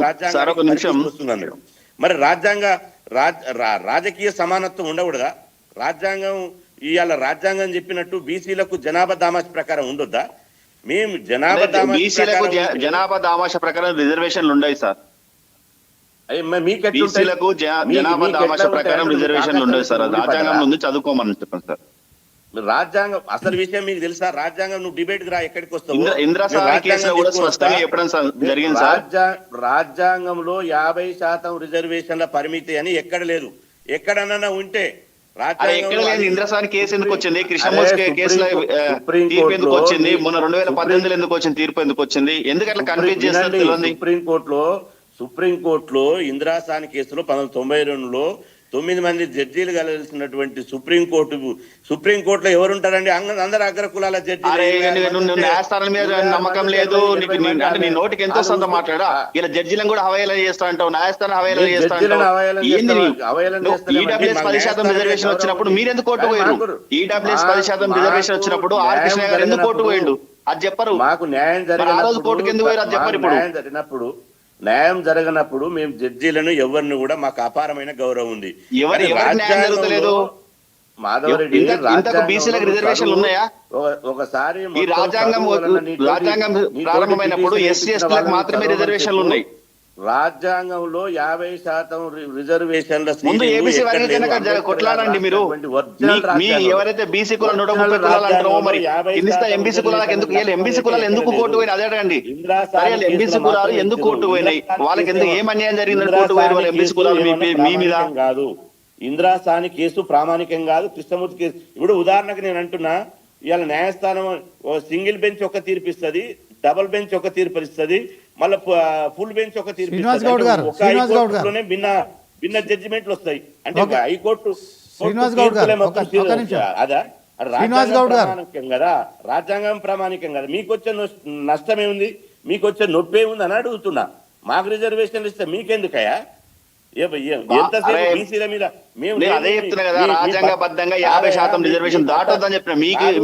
రాజ్యాంగం మరి రాజకీయ సమానత్వం ఉండకూడదా? రాజ్యాంగం ఇవాళ రాజ్యాంగం చెప్పినట్టు బీసీలకు జనాభా దామాష ప్రకారం ఉండొద్దా? మేము జనాభా దామాష ప్రకారం రిజర్వేషన్లు ఉన్నాయి సార్. బీసీలకు జనాభా దామాష ప్రకారం రిజర్వేషన్లు ఉన్నాయి సార్. రాజ్యాంగం ఉంది, చదువుకోమని చెప్పండి సార్. రాజ్యాంగం అసలు విషయం మీకు తెలుసా? రాజ్యాంగం నువ్వు డిబేట్ రా ఎక్కడికి వస్తావు? రాజ్యాంగంలో 50% రిజర్వేషన్ల పరిమితి అని ఎక్కడ లేదు. ఎక్కడన్నా ఉంటే ఇంద్రసాని కేసు ఎందుకు వచ్చింది? కృష్ణమూర్తి కేసులో తీర్పు ఎందుకు వచ్చింది? మొన్న 2018 ఎందుకు వచ్చింది? తీర్పు ఎందుకు వచ్చింది? ఎందుకు అట్లా కన్ఫ్యూజ్ చేస్తారు? సుప్రీంకోర్టులో ఇందిరాసాని కేసులో 1992లో 9 మంది జడ్జీలు కలిసినటువంటి సుప్రీంకోర్టులో ఎవరుంటారండి? అందరు అగ్ర కులాల జడ్జీలు. న్యాయస్థానం మీద నమ్మకం లేదు నీ నోటికి ఎంతో సొంత మాట్లాడా? ఇలా జడ్జీలను కూడా హవేలా చేస్తా అంటావు, న్యాయస్థానం హవేలా చేస్తా అంటావు. ఈడబ్ల్యూఎస్ 10% రిజర్వేషన్ వచ్చినప్పుడు మీరెందుకు కోర్టు పోయారు? ఈడబ్ల్యూఎస్ 10% రిజర్వేషన్ వచ్చినప్పుడు ఆర్ కృష్ణ గారు ఎందుకు కోర్టు పోయిండు? అది చెప్పరు. మాకు న్యాయం జరిగిన ఆ రోజు కోర్టుకు ఎందుకు పోయారు? అది చెప్పరు. ఇప్పుడు న్యాయం జరగనప్పుడు మేము జడ్జీలను ఎవరిని కూడా మాకు అపారమైన గౌరవం ఉంది. మాధవరెడ్డి రిజర్వేషన్లు ఉన్నాయా? ఒకసారి ఈ రాజ్యాంగం ప్రారంభమైనప్పుడు ఎస్సీ ఎస్టీలకు మాత్రమే రిజర్వేషన్లు ఉన్నాయి. రాజ్యాంగంలో 50% రిజర్వేషన్ల ముందు ఏబీసీ వర్గీకరణ కొట్లాడండి మీరు. ఎవరైతే బీసీ కులాలు 130 కులాలు అంటారో మరి ఎంబీసీ కులాలకు ఎందుకు ఎంబీసీ కులాలు ఎందుకు కోర్టు పోయినాయి? అదే అడగండి. ఎంబీసీ కులాలు ఎందుకు కోర్టు పోయినాయి? వాళ్ళకి ఎందుకు ఏం అన్యాయం జరిగిందని కోర్టు పోయిన వాళ్ళు ఎంబీసీ కులాలు మీ మీద కాదు. ఇందిరాసాని కేసు ప్రామాణికం కాదు, కృష్ణమూర్తి కేసు. ఇప్పుడు ఉదాహరణకు నేను అంటున్నా, ఇవాళ న్యాయస్థానం సింగిల్ బెంచ్ ఒక తీర్పు ఇస్తుంది, డబుల్ బెంచ్ ఒక తీర్పు ఇస్తుంది, మళ్ళీ ఫుల్ బెంచ్ ఒక తీర్పు ఇస్తుంది. భిన్న జడ్జిమెంట్లు వస్తాయి. అంటే హైకోర్టు అదా ప్రామాణికం కదా, రాజ్యాంగం ప్రామాణికం కదా. మీకు వచ్చే నష్టం ఏముంది? మీకు వచ్చే నొప్పి ఏముంది అని అడుగుతున్నా. మాకు రిజర్వేషన్లు ఇస్తే మీకెందుకయా? బీసీల మీద అదే చెప్తున్నా కదా, రాజ్యాంగబద్ధంగా 50% రిజర్వేషన్ దాటొద్దని చెప్పిన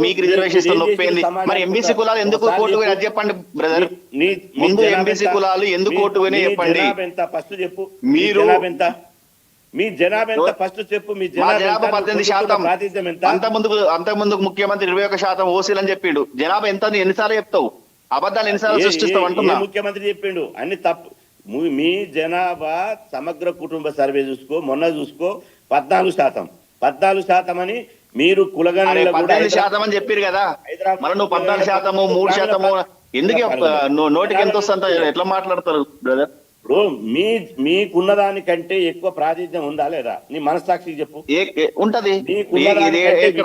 మీకు రిజర్వేషన్ ఇస్తే నొప్పి ఏంది? మరి ఎంబీసీ కులాలు ఎందుకు కోర్టు పోయినా చెప్పండి బ్రదర్. ముందు ఎంబీసీ కులాలు ఎందుకు కోర్టు పోయినా చెప్పండి. ఫస్ట్ చెప్పు, మీరు మీ జనాభా ఎంత ఫస్ట్ చెప్పు. మీ జనాభా 18%. అంతకుముందు ముఖ్యమంత్రి 21% ఓసీలు అని చెప్పిండు. జనాభా ఎంత ఎన్నిసార్లు చెప్తావు? అబద్ధాలు ఎన్నిసార్లు సృష్టిస్తావు అంటున్నా. ముఖ్యమంత్రి చెప్పిండు అన్ని తప్పు. మీ జనాభా సమగ్ర కుటుంబ సర్వే చూసుకో, మొన్న చూసుకో 14% అని మీరు కులగణన 14% అని చెప్పారు కదా. మరి నువ్వు 14%, 3% ఎందుకు నోటికి ఎంత వస్తుందో ఎట్లా మాట్లాడతారు బ్రదర్? ఇప్పుడు మీకున్న దానికంటే ఎక్కువ ప్రాతినిధ్యం ఉందా లేదా? నీ మనస్సాక్షికి చెప్పు. ఉంటది.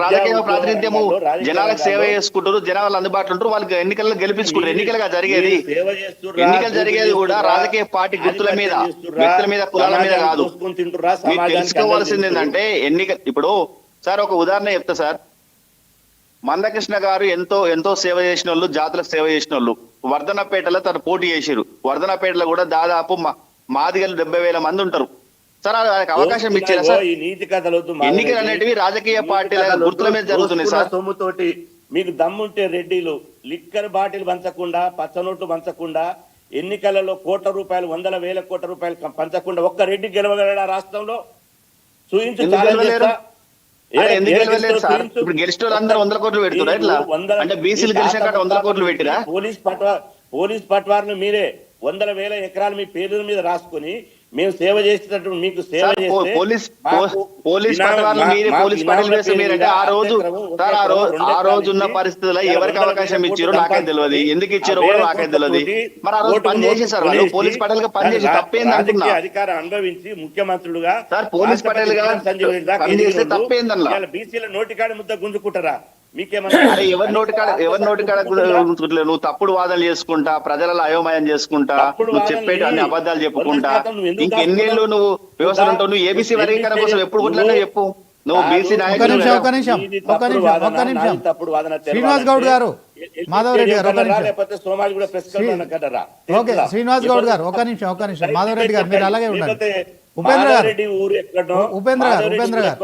రాజకీయ ప్రాతినిధ్యము జనాలకు సేవ చేసుకుంటారు, జనాలు అందుబాటులో ఉంటారు, వాళ్ళకి ఎన్నికల్లో గెలిపించుకుంటారు. ఎన్నికలుగా జరిగేది కూడా రాజకీయ పార్టీ గుర్తుల మీద, వ్యక్తుల మీద, కులాల మీద కాదు. మీరు తెలుసుకోవాల్సింది ఏంటంటే ఇప్పుడు సార్ ఒక ఉదాహరణ చెప్తా సార్. మందకృష్ణ గారు ఎంతో సేవ చేసిన వాళ్ళు, జాతులకు సేవ చేసిన వాళ్ళు. వర్ధనపేటలో తను పోటీ చేసిరు. వర్ధనపేటలో కూడా దాదాపు మాదిగలు 70,000 మంది ఉంటారు సార్. వాళ్ళకి అవకాశం ఇచ్చారా సార్? ఎన్నికలు అనేటివి రాజకీయ పార్టీల గుర్తుల మీద జరుగుతున్నాయి సార్. సొమ్ముతోటి మీకు దమ్ముంటే రెడ్డిలు లిక్కర్ బాటిల్ పంచకుండా, పచ్చనోట్లు పంచకుండా, ఎన్నికలలో కోట్ల రూపాయలు, 100,000 కోట్ల రూపాయలు పంచకుండా ఒక్క రెడ్డి గెలవగలడా రాష్ట్రంలో? చూయించు. ఇప్పుడు గెలిచిన వాళ్ళు అందరూ 100 కోట్లు పెడుతున్నారు. ఎట్లా అంటే బీసీలు గెలిచిన కాడ 100 కోట్లు పెట్టిరా? పోలీస్ పట్వార్ను మీరే 100,000 ఎకరాలు మీ పేర్ల మీద రాసుకొని మేము సేవ చేసేటట్టు మీకు సేవ చేస్తే పోలీస్ మీరంటే ఆ రోజు ఉన్న పరిస్థితుల్లో ఎవరికి అవకాశం ఇచ్చారో నాకే తెలియదు, ఎందుకు ఇచ్చారో కూడా నాకే తెలియదు. మరి ఆ రోజు పని చేసేసారు వాళ్ళు. పోలీస్ పటేల్ గా పని చేసి తప్పేంది అంటున్నా. అధికారం అనుభవించి ముఖ్యమంత్రులుగా సార్ పోలీస్ పటేల్ గా పని చేస్తే తప్పేందన్నా? బీసీల నోటికాడి ముద్ద గుంజుకుంటారా? ఎవరి నోటికాడ నువ్వు తప్పుడు వాదనలు చేసుకుంటా, ప్రజలలో అయోమయం చేసుకుంటా, నువ్వు చెప్పేటి అన్ని అబద్ధాలు చెప్పుకుంటా, ఇంకెన్నేళ్ళు నువ్వు వ్యవసాయం ఉంటావు? నువ్వు ఏబీసీ వర్గీకరణ కోసం ఎప్పుడు కొట్లాడినా చెప్పు. నువ్వు బీసీ నాయకుడు. శ్రీనివాస్ గౌడ్ గారు, మాధవరెడ్డి గారు, శ్రీనివాస్ గౌడ్ గారు ఒక నిమిషం. మాధవరెడ్డి గారు మీరు అలాగే ఉండండి. ఉపేంద్ర గారు